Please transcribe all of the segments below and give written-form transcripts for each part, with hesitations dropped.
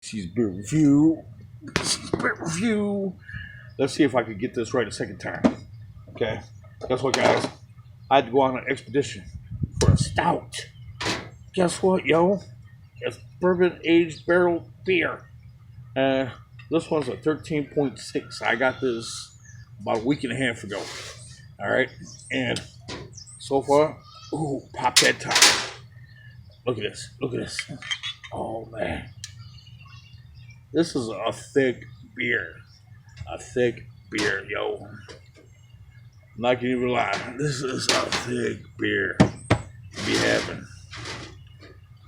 She's beer review. Beer review. Let's see if I can get this right a second time. Okay. Guess what, guys? I had to go on an expedition for a stout. Guess what, yo? It's bourbon aged barrel beer. This one's a 13.6. I got this about a week and a half ago. All right. And so far, ooh, pop that top. Look at this. Look at this. Oh, man. This is a thick beer. A thick beer, yo. I'm not gonna even lie. This is a thick beer to be having.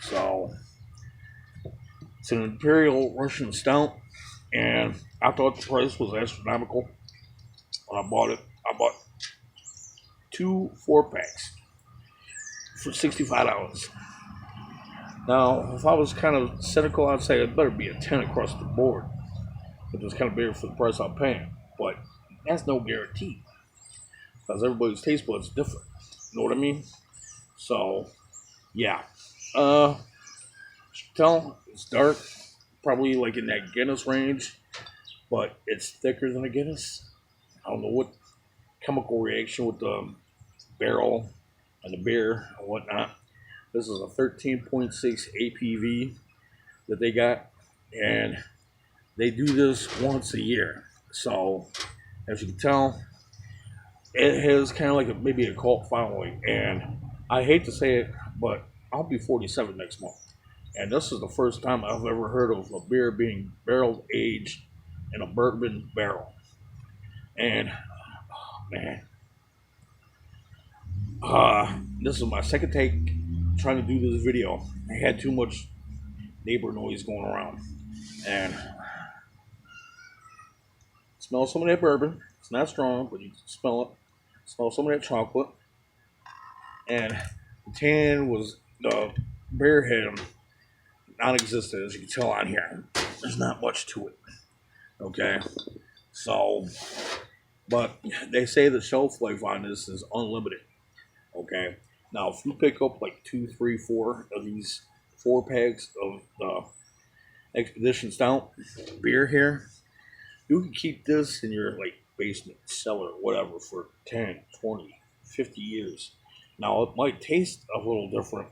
So, it's an Imperial Russian Stout, and I thought the price was astronomical when I bought it. I bought 2 4-packs for $65. Now, if I was kind of cynical, I'd say it better be a 10 across the board. But it's kind of bigger for the price I'm paying. But that's no guarantee. Because everybody's taste buds is different. You know what I mean? So, yeah. Tell it's dark. Probably like in that Guinness range. But it's thicker than a Guinness. I don't know what chemical reaction with the barrel and the beer and whatnot. This is a 13.6 APV that they got, and they do this once a year. So, as you can tell, it has kind of like maybe a cult following. And I hate to say it, but I'll be 47 next month. And this is the first time I've ever heard of a beer being barrel aged in a bourbon barrel. And, oh, man, this is my second take trying to do this video. I had too much neighbor noise going around, and smell some of that bourbon. It's not strong, but you can smell it. Smell some of that chocolate, and the tan was the beer head non-existent, as you can tell on here. There's not much to it. Okay, so, but they say the shelf life on this is unlimited. Okay. Now, if you pick up like 2, 3, 4 of these 4-packs of the Expedition Stout beer here, you can keep this in your like basement, cellar, whatever, for 10, 20, 50 years. Now, it might taste a little different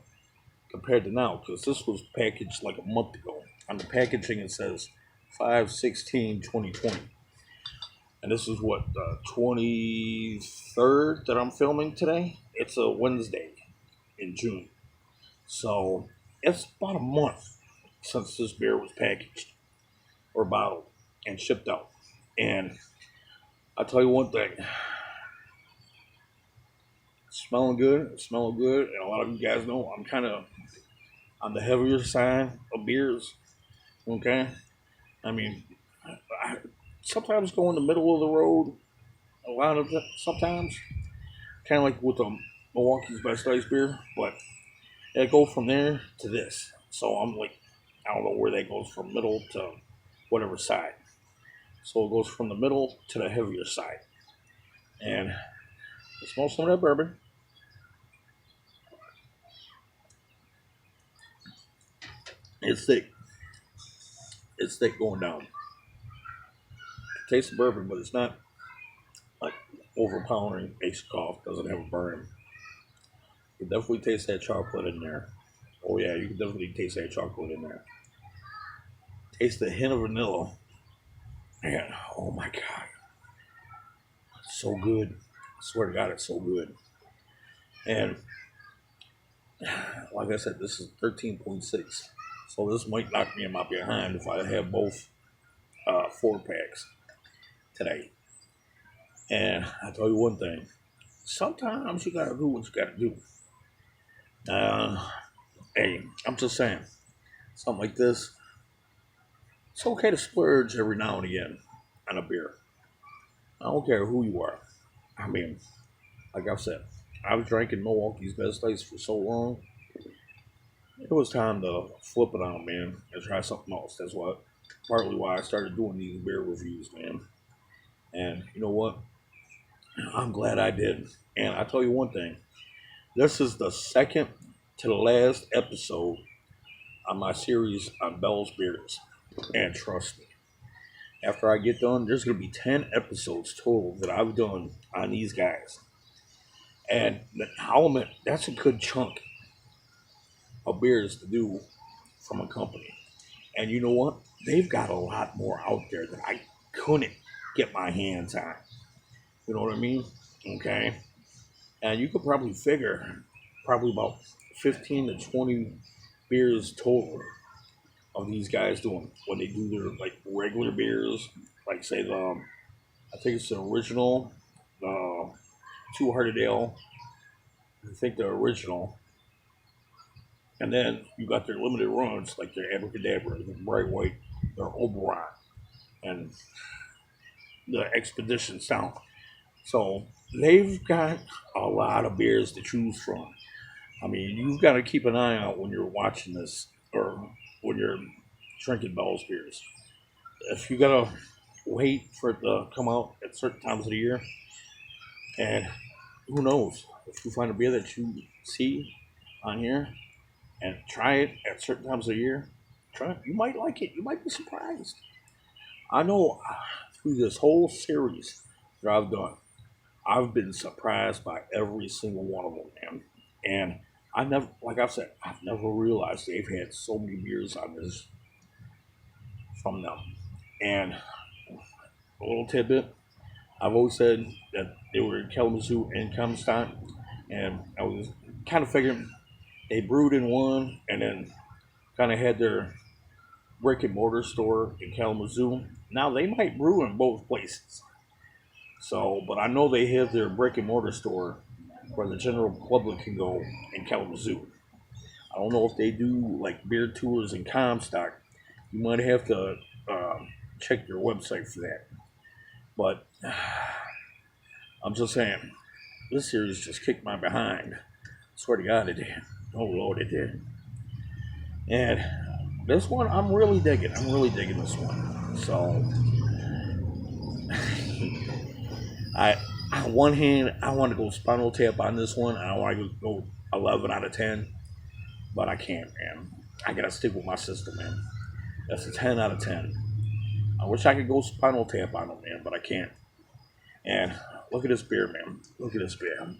compared to now because this was packaged like a month ago. On the packaging, it says 5/16/2020. And this is what, the 23rd that I'm filming today? It's a Wednesday in June. So it's about a month since this beer was packaged or bottled and shipped out. And I'll tell you one thing. It's smelling good. It's smelling good. And a lot of you guys know I'm kind of on the heavier side of beers. Okay? I mean, I sometimes go in the middle of the road. A lot of it, sometimes. Kind of like with the Milwaukee's Best Ice beer. But it goes from there to this. So I'm like, I don't know where that goes from middle to whatever side. So it goes from the middle to the heavier side. And it smells some of that bourbon. It's thick. It's thick going down. It tastes the bourbon, but it's not like overpowering. Makes you cough. Doesn't have a burn. You can definitely taste that chocolate in there. Oh yeah, you can definitely taste that chocolate in there. Taste the hint of vanilla. Man, oh my god. It's so good. I swear to God, it's so good. And like I said, this is 13.6. So this might knock me in my behind if I have both 4-packs today. And I tell you one thing. Sometimes you gotta do what you gotta do. Hey, I'm just saying. Something like this. It's okay to splurge every now and again on a beer. I don't care who you are. I mean, like I said, I was drinking Milwaukee's Best Ice for so long. It was time to flip it on, man, and try something else. That's partly why I started doing these beer reviews, man. And you know what? I'm glad I did. And I tell you one thing. This is the second to the last episode on my series on Bell's Beers. And trust me, after I get done, there's going to be 10 episodes total that I've done on these guys. And that's a good chunk of beers to do from a company. And you know what? They've got a lot more out there that I couldn't get my hands on. You know what I mean? Okay. And you could probably figure probably about 15 to 20 beers total of these guys doing when they do their like regular beers, like say I think it's the original, Two Hearted Ale. I think the original, and then you got their limited runs like their Abracadabra, their Bright White, their Oberon, and the Expedition Stout. So they've got a lot of beers to choose from. I mean, you've got to keep an eye out when you're watching this or when you're drinking Bell's beers. If you gotta wait for it to come out at certain times of the year, and who knows, if you find a beer that you see on here and try it at certain times of the year, try it. You might like it. You might be surprised. I know through this whole series that I've done, I've been surprised by every single one of them, man. And I never, like I've said, I've never realized they've had so many beers on this from them. And a little tidbit, I've always said that they were in Kalamazoo and Comstock, and I was kind of figuring they brewed in one and then kind of had their brick and mortar store in Kalamazoo. Now they might brew in both places. So, but I know they have their brick and mortar store where the general public can go in Kalamazoo. I don't know if they do like beer tours in Comstock. You might have to check their website for that. But I'm just saying, this series just kicked my behind. I swear to God, it did. Oh Lord, it did. And this one, I'm really digging. I'm really digging this one. So, on one hand, I want to go Spinal Tap on this one. I want to go 11 out of 10, but I can't, man. I gotta stick with my system, man. That's a 10 out of 10. I wish I could go Spinal Tap on it, man, but I can't. And look at this beer, man. Look at this beer.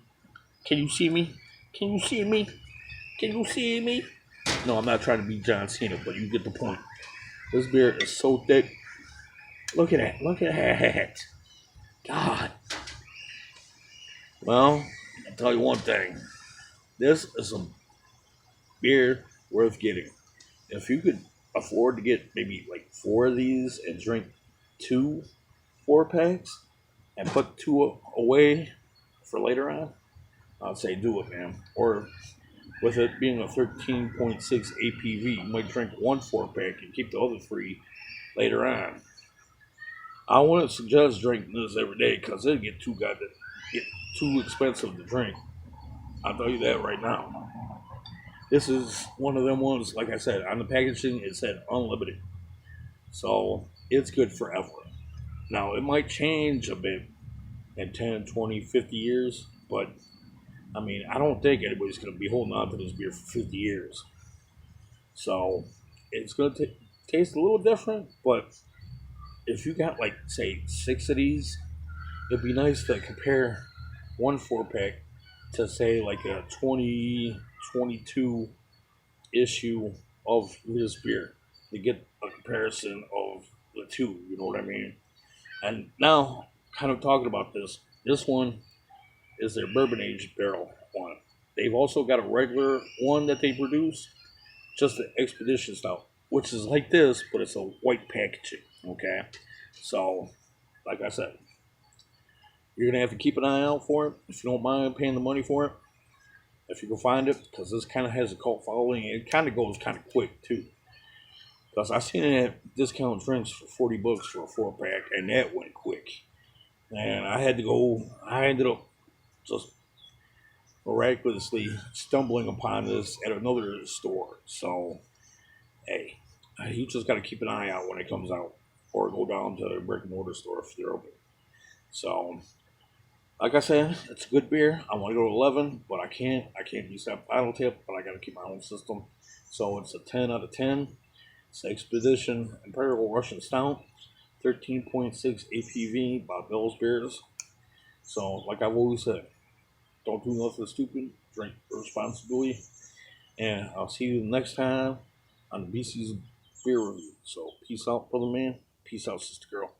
Can you see me? Can you see me? Can you see me? No, I'm not trying to be John Cena, but you get the point. This beer is so thick. Look at that. Look at that. God. Well, I'll tell you one thing. This is a beer worth getting. If you could afford to get maybe like 4 of these and drink 2 4-packs and put 2 away for later on, I'd say do it, man. Or with it being a 13.6 APV, you might drink 1 4-pack and keep the other 3 later on. I wouldn't suggest drinking this every day because it'd get too expensive to drink. I'll tell you that right now. This is one of them ones, like I said, on the packaging it said unlimited. So it's good forever. Now it might change a bit in 10, 20, 50 years, but I mean, I don't think anybody's going to be holding on to this beer for 50 years. So it's going to taste a little different, but if you got like, say, 6 of these, it'd be nice to compare 1 4-pack to, say, like a 2022 issue of this beer to get a comparison of the two, you know what I mean? And now, kind of talking about this one is their bourbon aged barrel one. They've also got a regular one that they produce, just the Expedition Stout, which is like this, but it's a white packaging, okay? So, like I said, you're going to have to keep an eye out for it if you don't mind paying the money for it. If you can find it, because this kind of has a cult following. It kind of goes kind of quick, too. Because I seen it at discount drinks for $40 for a 4-pack, and that went quick. And I ended up just miraculously stumbling upon this at another store. So, hey, you just got to keep an eye out when it comes out, or go down to the brick and mortar store if they're open. So, like I said, it's a good beer. I want to go to 11, but I can't use that bottle tip, but I got to keep my own system. So it's a 10 out of 10. It's Expedition Barrel Russian Stout, 13.6 APV by Bell's Beers. So, like I've always said, don't do nothing stupid, drink responsibly, and I'll see you next time on the BC's Beer Review. So, peace out, brother man. Peace out, sister girl.